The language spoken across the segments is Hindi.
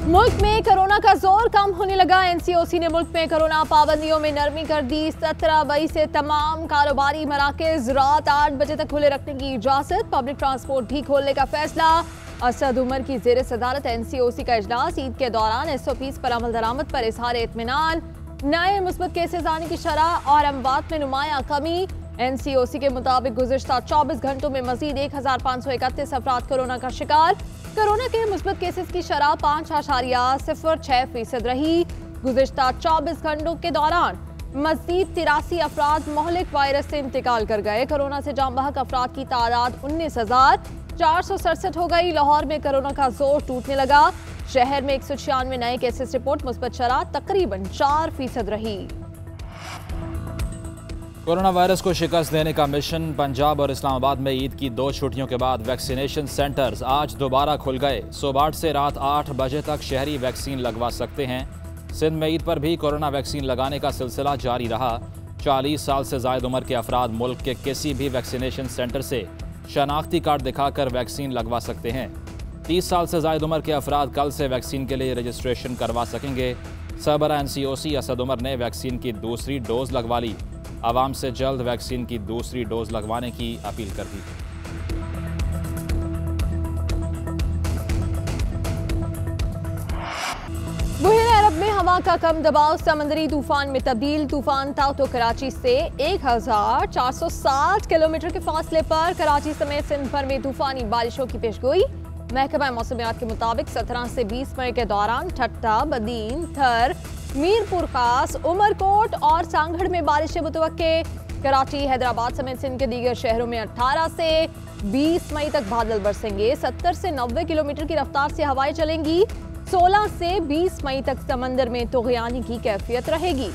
मुल्क में कोरोना का जोर कम होने लगा। एनसीओसी ने मुल्क में कोरोना पाबंदियों में नरमी कर दी। 17 मई से तमाम कारोबारी मराकज रात 8 बजे तक खुले रखने की इजाजत। पब्लिक ट्रांसपोर्ट भी खोलने का फैसला। असद उमर की जेर सदारत एनसीओसी का इजलास। ईद के दौरान एसओपीज पर अमल दरामद पर इजहार इत्मीनान। नए मुस्बत केसेज आने की शरह और अमवात में नुमाया कमी। एनसीओसी के मुताबिक गुज़िश्ता 24 घंटों में मजीद 1531 अफराद कोरोना का शिकार। कोरोना के मुस्बत केसेस की शरह 5.06% रही। गुज़िश्ता 24 घंटों के दौरान मजीद 83 अफराद मोहलिक वायरस से इंतकाल कर गए। कोरोना से जाम बहक अफराद की तादाद 19,467 हो गई। लाहौर में कोरोना का जोर टूटने लगा। शहर में 196 नए केसेस रिपोर्ट। मुस्बत शरह तकरीबन 4% रही। कोरोना वायरस को शिकस्त देने का मिशन। पंजाब और इस्लामाबाद में ईद की 2 छुट्टियों के बाद वैक्सीनेशन सेंटर्स आज दोबारा खुल गए। सुबह से रात 8 बजे तक शहरी वैक्सीन लगवा सकते हैं। सिंध में ईद पर भी कोरोना वैक्सीन लगाने का सिलसिला जारी रहा। 40 साल से ज़ायद उम्र के अफराद मुल्क के किसी भी वैक्सीनेशन सेंटर से शनाख्ती कार्ड दिखाकर वैक्सीन लगवा सकते हैं। 30 साल से ज़ायद उम्र के अफराद कल से वैक्सीन के लिए रजिस्ट्रेशन करवा सकेंगे। सरबराह एनसीओसी असद उमर ने वैक्सीन की दूसरी डोज लगवा ली। आवाम से जल्द वैक्सीन की दूसरी डोज लगवाने की अपील कर दी। बुहेरे अरब में हवा का कम दबाव समंदरी तूफान में तब्दील। तूफान ताउतो कराची से 1460 किलोमीटर के फासले पर। कराची समेत सिंध भर में तूफानी बारिशों की पेशगोई। महकमा मौसमियात के मुताबिक 17 से 20 मई के दौरान ठट्टा, बदीन, थर, मीरपुर खास, उमरकोट और सांगढ़ में बारिशें मुतवक्के। कराची, हैदराबाद समेत सिंध के दीगर शहरों में 18 से 20 मई तक बादल बरसेंगे। 70 से 90 किलोमीटर की रफ्तार से हवाएं चलेंगी। 16 से 20 मई तक समंदर में तुग़यानी की कैफियत रहेगी।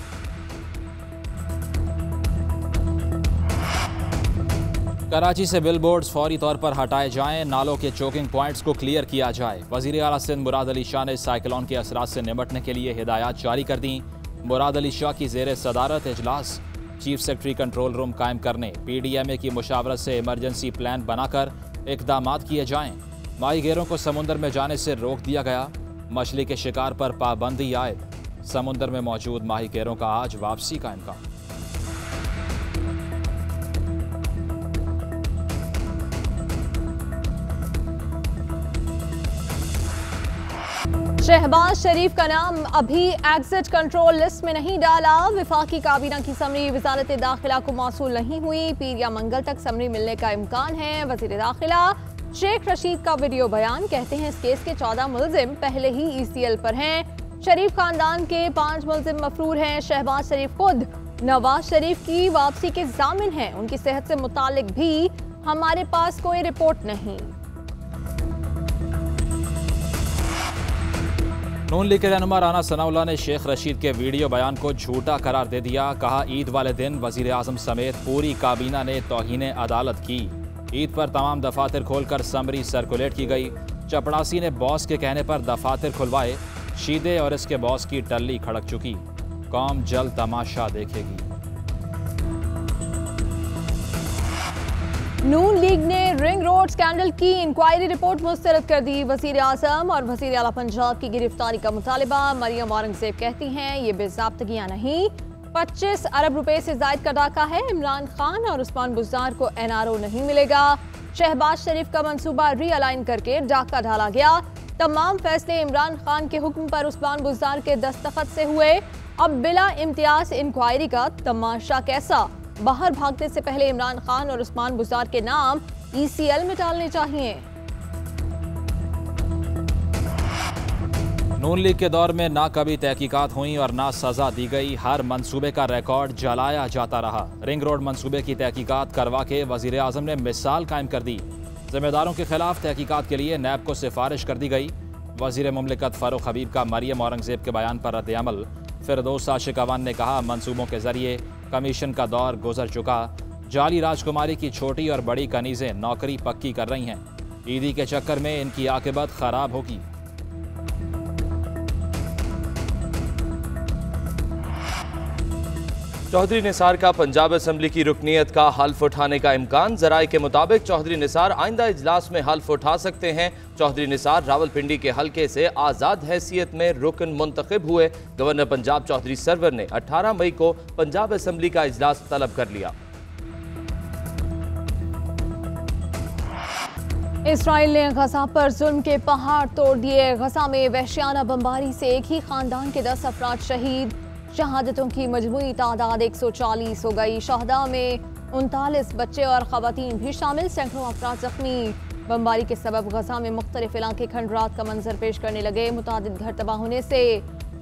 कराची से बिलबोर्ड्स फौरी तौर पर हटाए जाएं। नालों के चोकिंग पॉइंट्स को क्लियर किया जाए। वज़ीर आला सिंध मुराद अली शाह ने साइक्लोन के असरात से निपटने के लिए हिदायत जारी कर दी। मुराद अली शाह की जेर सदारत इजलास। चीफ सेक्रेटरी कंट्रोल रूम कायम करने, PDMA की मुशावरत से इमरजेंसी प्लान बनाकर इक़दामात किए जाएं। माहीगीरों को समुंदर में जाने से रोक दिया गया। मछली के शिकार पर पाबंदी आयद। समुंदर में मौजूद माहीगीरों का आज वापसी का इम्कान। शहबाज शरीफ का नाम अभी एग्जिट कंट्रोल लिस्ट में नहीं डाला। विफाकी काबीना की समरी वजारत दाखिला को मौसूल नहीं हुई। पीर या मंगल तक समरी मिलने का इम्कान है। वजीर दाखिला शेख रशीद का वीडियो बयान। कहते हैं इस केस के 14 मुलजिम पहले ही ECL पर हैं। शरीफ खानदान के 5 मुलजिम मफरूर हैं। शहबाज शरीफ खुद नवाज शरीफ की वापसी के जामिन हैं। उनकी सेहत से मुतालिक भी हमारे पास कोई रिपोर्ट नहीं। नून लीग के रहनुमा राना सनाउल्लाह ने शेख रशीद के वीडियो बयान को झूठा करार दे दिया। कहा, ईद वाले दिन वजीर आजम समेत पूरी काबीना ने तौहीन अदालत की। ईद पर तमाम दफातर खोलकर समरी सर्कुलेट की गई। चपड़ासी ने बॉस के कहने पर दफातर खुलवाए। शीदे और इसके बॉस की टल्ली खड़क चुकी। कौम जल्द तमाशा देखेगी। नून लीग ने रिंग रोड स्कैंडल की इंक्वायरी रिपोर्ट मुस्तरद कर दी। वजीर आजम और वजीर आला पंजाब की गिरफ्तारी का मुतालिबा। मरियम औरंगजेब कहती हैं ये बेज़ाब्तगियां नहीं, 25 अरब रुपए से जायद का डाका है। इमरान खान और उस्मान बुज़दार को NRO नहीं मिलेगा। शहबाज शरीफ का मंसूबा रीअलाइन करके डाका ढाला गया। तमाम फैसले इमरान खान के हुक्म पर उस्मान बुज़दार के दस्तखत से हुए। अब बिला इम्तियाज इंक्वायरी का तमाशा कैसा? बाहर भागने से पहले इमरान खान और उस्मान बुज़दार के नाम ECL में डालने चाहिए। नून लीग के दौर में ना कभी तहकीकात हुई और ना सजा दी गई। हर मंसूबे का रिकॉर्ड जलाया जाता रहा। रिंग रोड मंसूबे की तहकीकात करवा के वजीर आजम ने मिसाल कायम कर दी। जिम्मेदारों के खिलाफ तहकीकात के लिए नैब को सिफारिश कर दी गई। वजीर मुमलिकत फारूक हबीब का मरियम औरंगजेब के बयान पर रद्द-ए-अमल। फिरदौस आशिक अवान ने कहा, मंसूबों के जरिए कमीशन का दौर गुजर चुका। जाली राजकुमारी की छोटी और बड़ी कनीजें नौकरी पक्की कर रही हैं। ईदी के चक्कर में इनकी आकिबत खराब होगी। चौधरी निसार का पंजाब असम्बली की रुकनीत का हल्फ उठाने का इम्कान। जराये के मुताबिक चौधरी निसार आइंदा इजलास में हल्फ उठा सकते हैं। चौधरी निसार रावलपिंडी के हल्के से आज़ाद हैसियत में रुकन मुंतखब हुए। गवर्नर पंजाब चौधरी सरवर ने 18 मई को पंजाब असम्बली का इजलास तलब कर लिया। इसराइल ने गजा पर जुल्म के पहाड़ तोड़ दिए। गजा में वहशियाना बमबारी से एक ही खानदान के 10 अफराद शहीद। शहादतों की मजमूई तादाद 140 हो गई। शहदा में 39 बच्चे और खवातीन भी शामिल, सैकड़ों अफराद जख्मी। बमबारी के सबब गजा में मुख्तलिफ इलाके खंडरात का मंजर पेश करने लगे। मुतादिद घर तबाह होने से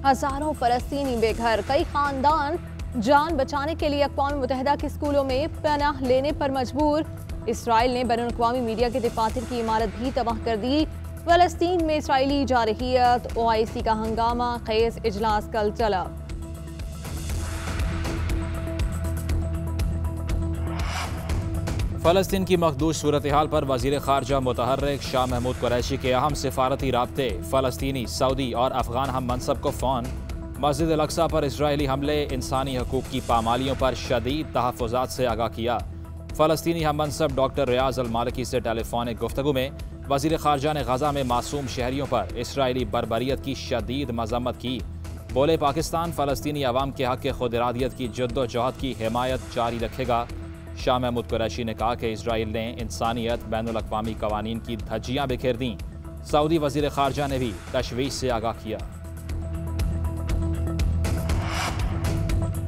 हजारों फलस्तीनी बेघर। कई खानदान जान बचाने के लिए अक़वाम मुत्तहिदा के स्कूलों में पनाह लेने पर मजबूर। इसराइल ने बैनुल-अक़वामी मीडिया के दफातर की इमारत भी तबाह कर दी। फलस्तीन में इसराइली जारहियत, OIC का हंगामा खेज इजलास कल चला। फ़लस्तीन की मखदूश सूरत हाल पर वज़ीर ख़ारजा मुतहर्रिक शाह महमूद कुरैशी के अहम सिफारती राब्ते फ़लस्तीनी, सऊदी और अफ़गान हम मनसब को फ़ोन। मस्जिद अल-अक़सा पर इसराइली हमले इंसानी हकूक़ की पामालियों पर शदीद तहफ़्फ़ुज़ात से आगाह किया। फ़लस्तीनी हम मनसब डॉक्टर रियाज़ अल मालिकी से टेलीफोनिक गुफ्तगू में वज़ीर ख़ारजा ने गज़ा में मासूम शहरियों पर इसराइली बर्बरियत की शदीद मज़म्मत की। बोले, पाकिस्तान फ़लस्तीनी अवाम के हक़ के खुद इरादियत की जद्दोजहद की हिमायत जारी रखेगा। शाह महमूद कुरैशी ने कहा कि इसराइल ने इंसानियत, बैनुल-अक़वामी कवानीन की धज्जियाँ बिखेर दी। सऊदी वज़ीर ख़ारजा ने भी तशवीश से आगाह किया।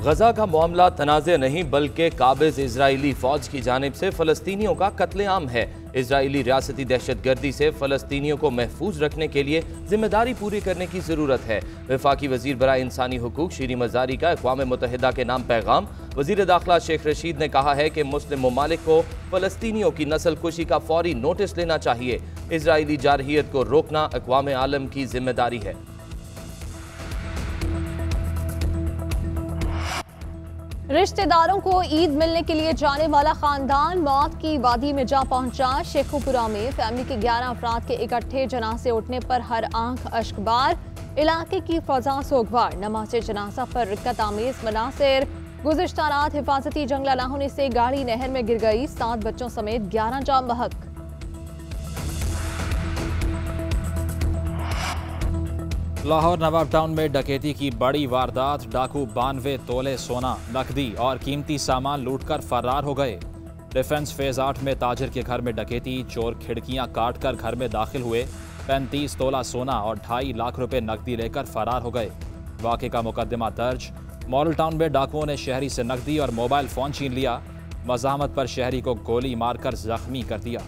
गजा का मामला तनाज़े नहीं बल्कि काबिज़ इजरायली फ़ौज की जानिब से फ़लस्तीनियों का कत्लेआम है। इजरायली रियासती दहशतगर्दी से फ़लस्तीनियों को महफूज रखने के लिए जिम्मेदारी पूरी करने की ज़रूरत है। वफाकी वज़ीर बराए इंसानी हुकूक शीरी मज़ारी का अक़वाम मुत्तहिदा के नाम पैगाम। वज़ीर दाखिला शेख रशीद ने कहा है कि मुस्लिम ममालिक को फ़लस्तीनियों की नस्ल कुशी का फौरी नोटिस लेना चाहिए। इजरायली जारहियत को रोकना अक़वाम आलम की जिम्मेदारी है। रिश्तेदारों को ईद मिलने के लिए जाने वाला खानदान मौत की वादी में जा पहुंचा। शेखुपुरा में फैमिली के 11 अफराद के इकट्ठे जनाजे उठने पर हर आंख अश्कबार। इलाके की फजा सोगवार। नमाज़े जनाजा पर रिक्कत आमेज मनासिर। गुज़िश्ता रात हिफाजती जंगला ना होने से गाड़ी नहर में गिर गई। 7 बच्चों समेत 11 जाम बहक। लाहौर नवाब टाउन में डकैती की बड़ी वारदात। डाकू 92 तोले सोना, नकदी और कीमती सामान लूटकर फरार हो गए। डिफेंस फेज 8 में ताजिर के घर में डकैती। चोर खिड़कियां काटकर घर में दाखिल हुए। 35 तोला सोना और 2.5 लाख रुपए नकदी लेकर फरार हो गए। वाक़े का मुकदमा दर्ज। मॉडल टाउन में डाकुओं ने शहरी से नकदी और मोबाइल फ़ोन छीन लिया। मज़ाहमत पर शहरी को गोली मारकर जख्मी कर दिया।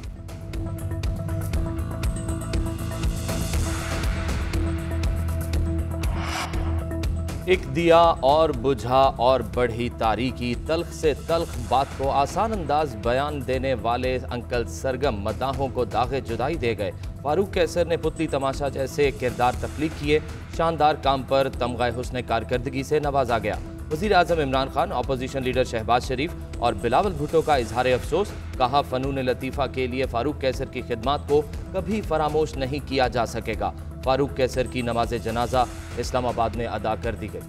एक दिया और बुझा और बढ़ी तारीकी। तल्ख से तल्ख बात को आसान अंदाज बयान देने वाले अंकल सरगम मदाहों को दागे जुदाई दे गए। फारूक कैसर ने पुतली तमाशा जैसे किरदार तख्लीक किए। शानदार काम पर तमगा हुस्न कारकर्दगी से नवाजा गया। वज़ीर आज़म इमरान खान, अपोजिशन लीडर शहबाज शरीफ और बिलावल भुट्टो का इजहार अफसोस। कहा, फ़नून लतीफ़ा के लिए फारूक कैसर की खिदमात को कभी फरामोश नहीं किया जा सकेगा। फारूक कैसर की नमाज जनाजा इस्लामाबाद में अदा कर दी गई।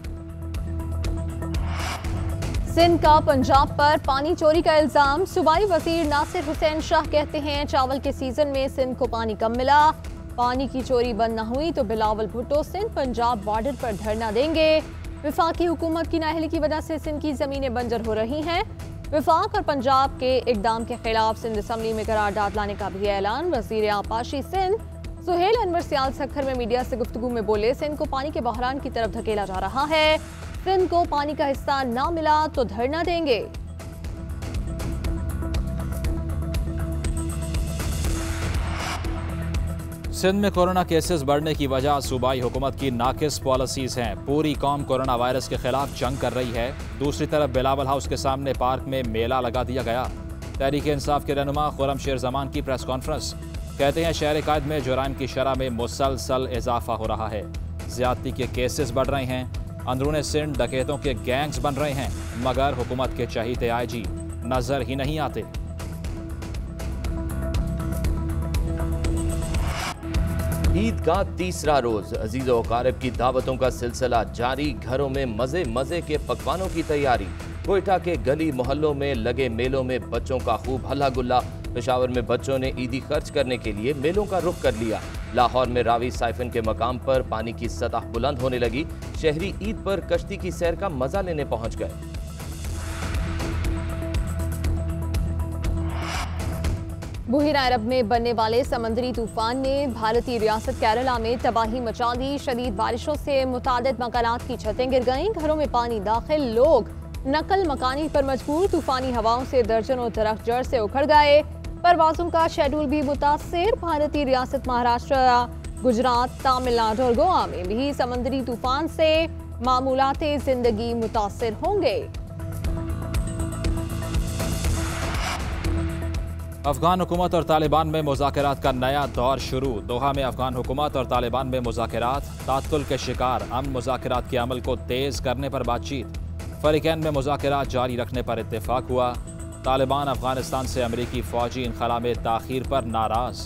सिंध का पंजाब पर पानी चोरी का इल्जाम। सूबाई वजीर नासिर हुसैन शाह कहते हैं चावल के सीजन में सिंध को पानी कम मिला। पानी की चोरी बंद न हुई तो बिलावल भुट्टो सिंध पंजाब बॉर्डर पर धरना देंगे। वफाकी हुकूमत की नाअहली की वजह से सिंध की जमीनें बंजर हो रही हैं। वफाक और पंजाब के इकदाम के खिलाफ सिंध असम्बली में करारदाद लाने का भी ऐलान। वजीर आपाशी सिंध सुहेल अनवर सियाल सखर में मीडिया से गुफ्तगू में बोले, सिंध को पानी के बहरान की तरफ धकेला जा रहा है। सिंध को पानी का हिस्सा ना मिला तो धरना देंगे। सिंध में कोरोना केसेस बढ़ने की वजह सूबाई हुकूमत की नाकिस पॉलिसीज हैं। पूरी कौम कोरोना वायरस के खिलाफ जंग कर रही है। दूसरी तरफ बिलावल हाउस के सामने पार्क में मेला लगा दिया गया। तहरीक इंसाफ के रहनुमा खुर्रम शेर जमान की प्रेस कॉन्फ्रेंस। कहते हैं शहर कायद में जुराइम की शरह में मुसलसल इजाफा हो रहा है। ज्यादती के केसेस बढ़ रहे हैं। अंदरूने सिंध डकैतों के गैंग्स बन रहे हैं, मगर हुकूमत के चहीते IG नजर ही नहीं आते। ईद का तीसरा रोज अजीज़ व अकारिब की दावतों का सिलसिला जारी। घरों में मजे मजे के पकवानों की तैयारी। कोयटा के गली मोहल्लों में लगे मेलों में बच्चों का खूब हल्ला गुल्ला। पेशावर में बच्चों ने ईदी खर्च करने के लिए मेलों का रुख कर लिया। लाहौर में रावी साइफन के मकाम पर पानी की सतह बुलंद होने लगी। शहरी ईद पर कश्ती की सैर का मजा लेने पहुंच गए। बुहिरा अरब में बनने वाले समंदरी तूफान ने भारतीय रियासत केरला में तबाही मचा दी। शदीद बारिशों से मुतादिद मकानात की छतें गिर गईं, घरों में पानी दाखिल, लोग नकल मकानी पर मजबूर। तूफानी हवाओं से दर्जनों दरख्त जड़ से उखड़ गए। परवाजों का शेड्यूल भी मुतासिर। भारतीय रियासत महाराष्ट्र, गुजरात, तमिलनाडु और गोवा में भी समंदरी तूफान से मामूलाते जिंदगी मुतासिर होंगे। अफगान हुकूमत और तालिबान में मुज़ाकरात का नया दौर शुरू। दोहा में अफगान हुकूमत और तालिबान में मुज़ाकरात, तात्तुल के शिकार। अमन मुज़ाकरात के अमल को तेज़ करने पर बातचीत। फरीकैन में मुज़ाकरात जारी रखने पर इत्तेफाक हुआ। तालिबान अफगानिस्तान से अमरीकी फ़ौजी इनखला में ताख़ीर पर नाराज़।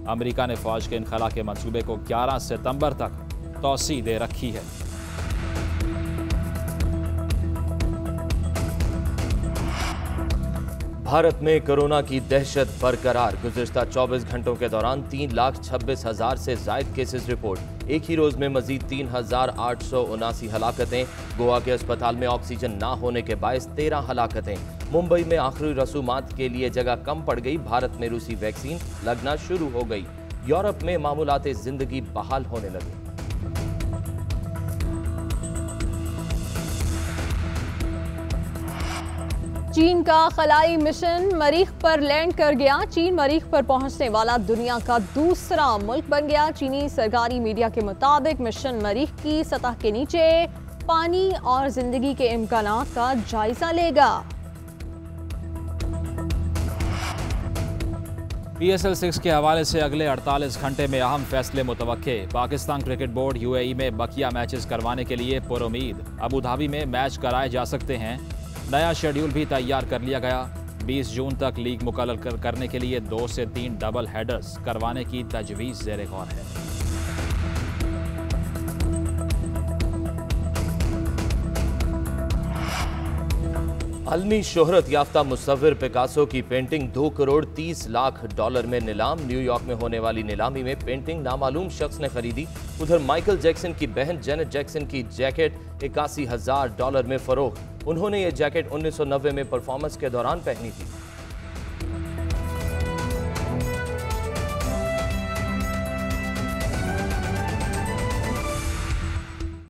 अमरीका ने फ़ौज के इनखला के मंसूबे को 11 सितंबर तक तौसी दे रखी है। भारत में कोरोना की दहशत बरकरार। गुज़िश्ता 24 घंटों के दौरान 3,26,000 से जायद केसेस रिपोर्ट। एक ही रोज में मजीद 3,879 हलाकतें। गोवा के अस्पताल में ऑक्सीजन ना होने के बायस 13 हलाकतें। मुंबई में आखिरी रसूमात के लिए जगह कम पड़ गई। भारत में रूसी वैक्सीन लगना शुरू हो गई। यूरोप में मामूलाते जिंदगी बहाल होने लगे। चीन का खलाई मिशन मरीख पर लैंड कर गया। चीन मरीख पर पहुंचने वाला दुनिया का दूसरा मुल्क बन गया। चीनी सरकारी मीडिया के मुताबिक मिशन मरीख की सतह के नीचे पानी और जिंदगी के इम्कानात का जायजा लेगा। PSL 6 के हवाले से अगले 48 घंटे में अहम फैसले मुतवक्के। पाकिस्तान क्रिकेट बोर्ड UAE में बकिया मैचेस करवाने के लिए पुरुमीद। अबू धाबी में मैच कराए जा सकते हैं। नया शेड्यूल भी तैयार कर लिया गया। 20 जून तक लीग मुकम्मल करने के लिए 2 से 3 डबल हेडर्स करवाने की तजवीज़ ज़ेरे गौर है। अलमी शोहरत याफ्ता मुसव्विर पिकासो की पेंटिंग $2 करोड़ 30 लाख में नीलाम। न्यूयॉर्क में होने वाली नीलामी में पेंटिंग नामालूम शख्स ने खरीदी। उधर माइकल जैक्सन की बहन जेनेट जैक्सन की जैकेट $81,000 में फरोख्त। उन्होंने ये जैकेट 1990 में परफॉर्मेंस के दौरान पहनी थी।